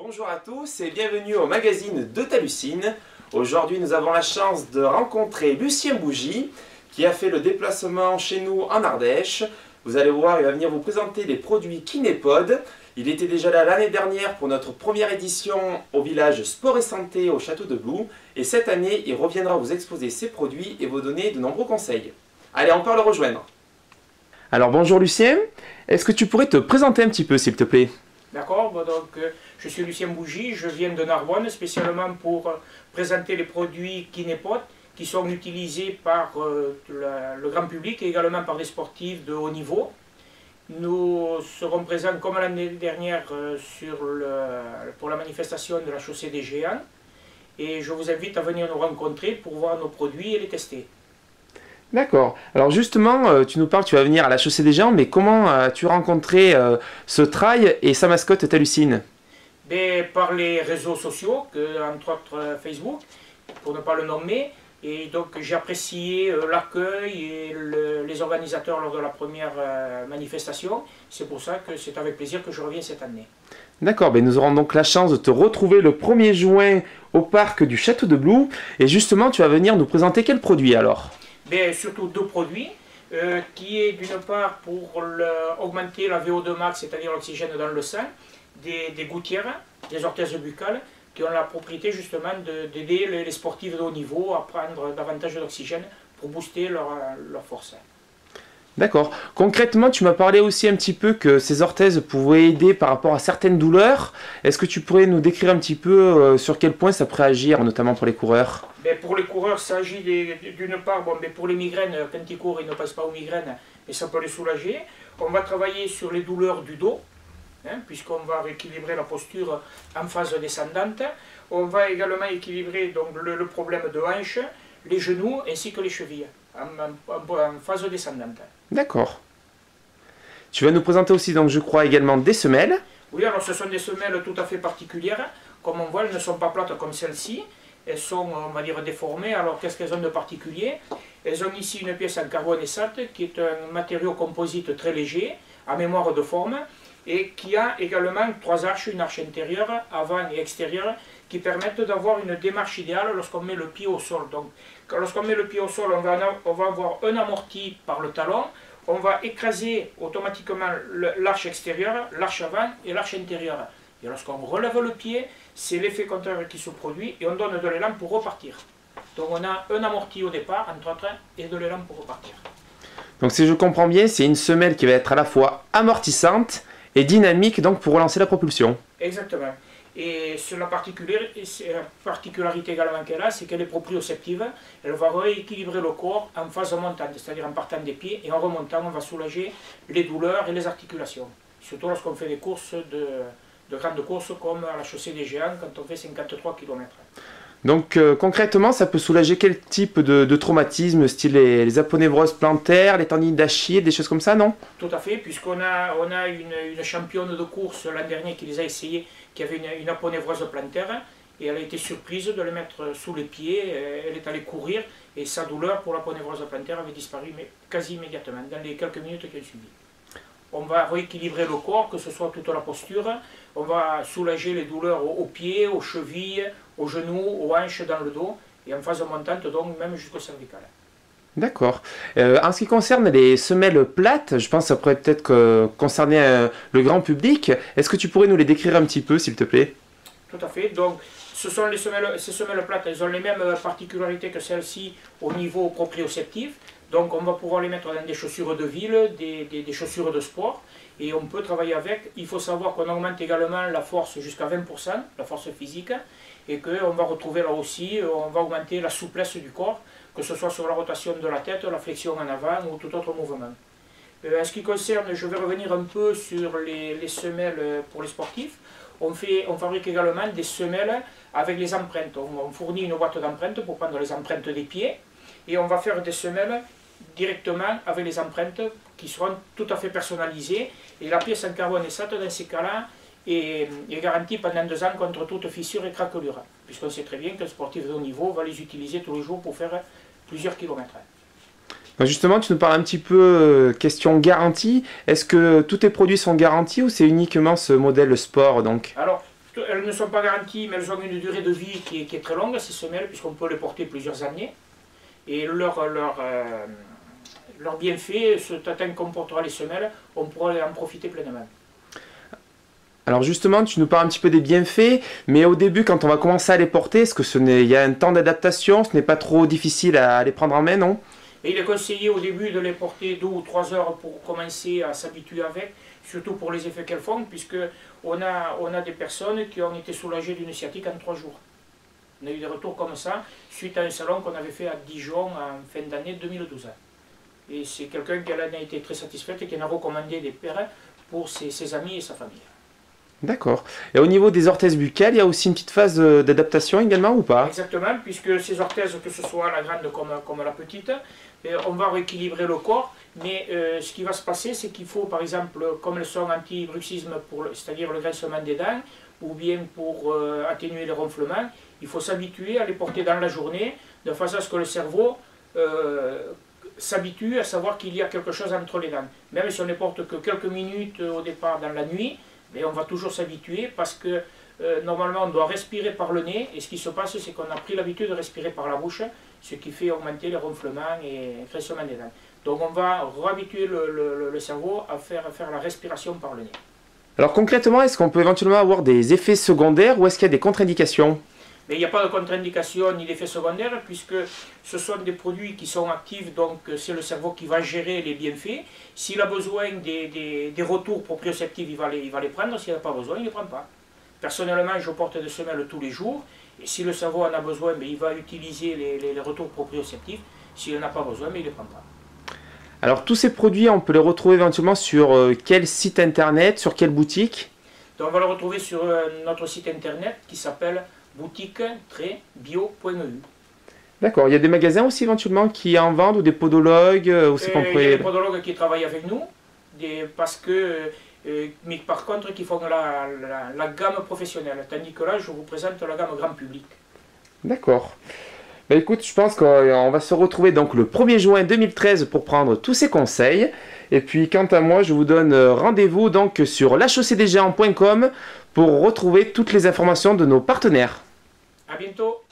Bonjour à tous et bienvenue au magazine de Talucine. Aujourd'hui nous avons la chance de rencontrer Lucien Bougie qui a fait le déplacement chez nous en Ardèche. Vous allez voir, il va venir vous présenter les produits Kinépod. Il était déjà là l'année dernière pour notre première édition au village Sport et Santé au Château de Blou. Et cette année, il reviendra vous exposer ses produits et vous donner de nombreux conseils. Allez, on part le rejoindre. Alors bonjour Lucien, est-ce que tu pourrais te présenter un petit peu s'il te plaît? D'accord, bon, donc je suis Lucien Bougie, je viens de Narbonne spécialement pour présenter les produits Kinépod qui sont utilisés par le grand public et également par des sportifs de haut niveau. Nous serons présents comme l'année dernière pour la manifestation de la Chaussée des Géants et je vous invite à venir nous rencontrer pour voir nos produits et les tester. D'accord. Alors justement, tu nous parles, tu vas venir à la Chaussée des Géants, mais comment as-tu rencontré ce trail et sa mascotte Talucine? Par les réseaux sociaux, entre autres Facebook, pour ne pas le nommer. Et donc j'ai apprécié l'accueil et les organisateurs lors de la première manifestation. C'est pour ça que c'est avec plaisir que je reviens cette année. D'accord, nous aurons donc la chance de te retrouver le 1er juin au parc du Château de Blou. Et justement, tu vas venir nous présenter quel produit alors? Surtout deux produits, qui est d'une part pour augmenter la VO2 max, c'est-à-dire l'oxygène dans le sang, des gouttières, des orthèses buccales, qui ont la propriété justement d'aider les sportifs de haut niveau à prendre davantage d'oxygène pour booster leur force. D'accord. Concrètement, tu m'as parlé aussi un petit peu que ces orthèses pouvaient aider par rapport à certaines douleurs. Est-ce que tu pourrais nous décrire un petit peu sur quel point ça pourrait agir, notamment pour les coureurs? Pour les coureurs, ça agit d'une part, pour les migraines, quand ils courent, ils ne passent pas aux migraines, et ça peut les soulager. On va travailler sur les douleurs du dos, puisqu'on va rééquilibrer la posture en phase descendante. On va également équilibrer donc, le problème de hanche, les genoux ainsi que les chevilles, en phase descendante. D'accord. Tu vas nous présenter aussi, donc, je crois, également des semelles. Oui, alors ce sont des semelles tout à fait particulières. Comme on voit, elles ne sont pas plates comme celles-ci. Elles sont, on va dire, déformées. Alors qu'est-ce qu'elles ont de particulier? Elles ont ici une pièce en carbone essate qui est un matériau composite très léger, à mémoire de forme, et qui a également trois arches, une arche intérieure, avant et extérieure, qui permettent d'avoir une démarche idéale lorsqu'on met le pied au sol. Donc, lorsqu'on met le pied au sol, on va avoir un amorti par le talon, on va écraser automatiquement l'arche extérieure, l'arche avant et l'arche intérieure. Et lorsqu'on relève le pied, c'est l'effet contraire qui se produit et on donne de l'élan pour repartir. Donc on a un amorti au départ, entre autres, et de l'élan pour repartir. Donc si je comprends bien, c'est une semelle qui va être à la fois amortissante et dynamique donc pour relancer la propulsion. Exactement. Et la particularité également qu'elle a, c'est qu'elle est proprioceptive. Elle va rééquilibrer le corps en phase montante, c'est-à-dire en partant des pieds, et en remontant, on va soulager les douleurs et les articulations. Surtout lorsqu'on fait des courses de grandes courses comme à la Chaussée des Géants, quand on fait 53 km. Donc concrètement, ça peut soulager quel type de traumatisme, style les aponévroses plantaires, les tendinites d'Achille, des choses comme ça, non? Tout à fait, puisqu'on a une championne de course l'an dernier qui les a essayés, qui avait une aponévrose plantaire, et elle a été surprise de le mettre sous les pieds, elle est allée courir, et sa douleur pour l'aponévrose plantaire avait disparu quasi immédiatement, dans les quelques minutes qui ont suivi. On va rééquilibrer le corps, que ce soit toute la posture, on va soulager les douleurs aux pieds, aux chevilles, aux genoux, aux hanches, dans le dos, et en phase montante, donc même jusqu'au cervical. D'accord. En ce qui concerne les semelles plates, je pense que ça pourrait peut-être concerner le grand public. Est-ce que tu pourrais nous les décrire un petit peu, s'il te plaît? Tout à fait. Donc, ces semelles plates, elles ont les mêmes particularités que celles-ci au niveau proprioceptif. Donc, on va pouvoir les mettre dans des chaussures de ville, des chaussures de sport, et on peut travailler avec. Il faut savoir qu'on augmente également la force jusqu'à 20%, la force physique, et qu'on va retrouver là aussi, on va augmenter la souplesse du corps, que ce soit sur la rotation de la tête, la flexion en avant ou tout autre mouvement. En ce qui concerne, je vais revenir un peu sur les semelles pour les sportifs. On fabrique également des semelles avec les empreintes. On fournit une boîte d'empreintes pour prendre les empreintes des pieds et on va faire des semelles directement avec les empreintes qui seront tout à fait personnalisées. Et la pièce en carbone essate, dans ces cas-là, est garantie pendant 2 ans contre toute fissure et craquelure. Puisqu'on sait très bien qu'un sportif de haut niveau va les utiliser tous les jours pour faire plusieurs kilomètres. Justement, tu nous parles un petit peu question garantie. Est-ce que tous tes produits sont garantis ou c'est uniquement ce modèle sport donc? Alors, elles ne sont pas garanties, mais elles ont une durée de vie qui est très longue, ces semelles, puisqu'on peut les porter plusieurs années. Et leur bienfait, ce tatin comportera les semelles, on pourra en profiter pleinement. Alors justement, tu nous parles un petit peu des bienfaits, mais au début, quand on va commencer à les porter, est-ce que il y a un temps d'adaptation, ce n'est pas trop difficile à les prendre en main, non? Et il est conseillé au début de les porter 2 ou 3 heures pour commencer à s'habituer avec, surtout pour les effets qu'elles font, puisque on a des personnes qui ont été soulagées d'une sciatique en 3 jours. On a eu des retours comme ça, suite à un salon qu'on avait fait à Dijon en fin d'année 2012. Et c'est quelqu'un qui en a été très satisfaite et qui en a recommandé des paires pour ses amis et sa famille. D'accord. Et au niveau des orthèses buccales, il y a aussi une petite phase d'adaptation également ou pas? Exactement, puisque ces orthèses, que ce soit la grande comme la petite, on va rééquilibrer le corps, mais ce qui va se passer, c'est qu'il faut, par exemple, comme elles sont anti-bruxisme, c'est-à-dire le graissement des dents, ou bien pour atténuer les ronflements, il faut s'habituer à les porter dans la journée, de façon à ce que le cerveau s'habitue à savoir qu'il y a quelque chose entre les dents. Même si on ne porte que quelques minutes au départ dans la nuit, mais on va toujours s'habituer parce que normalement on doit respirer par le nez, et ce qui se passe, c'est qu'on a pris l'habitude de respirer par la bouche, ce qui fait augmenter les ronflements et le graissement des dents. Donc on va réhabituer le cerveau à faire la respiration par le nez. Alors concrètement, est-ce qu'on peut éventuellement avoir des effets secondaires ou est-ce qu'il y a des contre-indications? Mais il n'y a pas de contre-indication ni d'effet secondaire, puisque ce sont des produits qui sont actifs, donc c'est le cerveau qui va gérer les bienfaits. S'il a besoin des retours proprioceptifs, il va les prendre. S'il n'a pas besoin, il ne les prend pas. Personnellement, je porte des semelles tous les jours, et si le cerveau en a besoin, mais il va utiliser les retours proprioceptifs. S'il n'en a pas besoin, mais il ne les prend pas. Alors tous ces produits, on peut les retrouver éventuellement sur quel site internet, sur quelle boutique? Donc, on va le retrouver sur notre site internet qui s'appelle boutique-bio.eu. D'accord, il y a des magasins aussi éventuellement qui en vendent ou des podologues ou c'est Il y a des podologues qui travaillent avec nous, mais par contre qui font la gamme professionnelle, tandis que là je vous présente la gamme grand public. D'accord. Bah écoute, je pense qu'on va se retrouver donc le 1er juin 2013 pour prendre tous ces conseils. Et puis quant à moi, je vous donne rendez-vous donc sur lachaussée-des-géants.com pour retrouver toutes les informations de nos partenaires. À bientôt.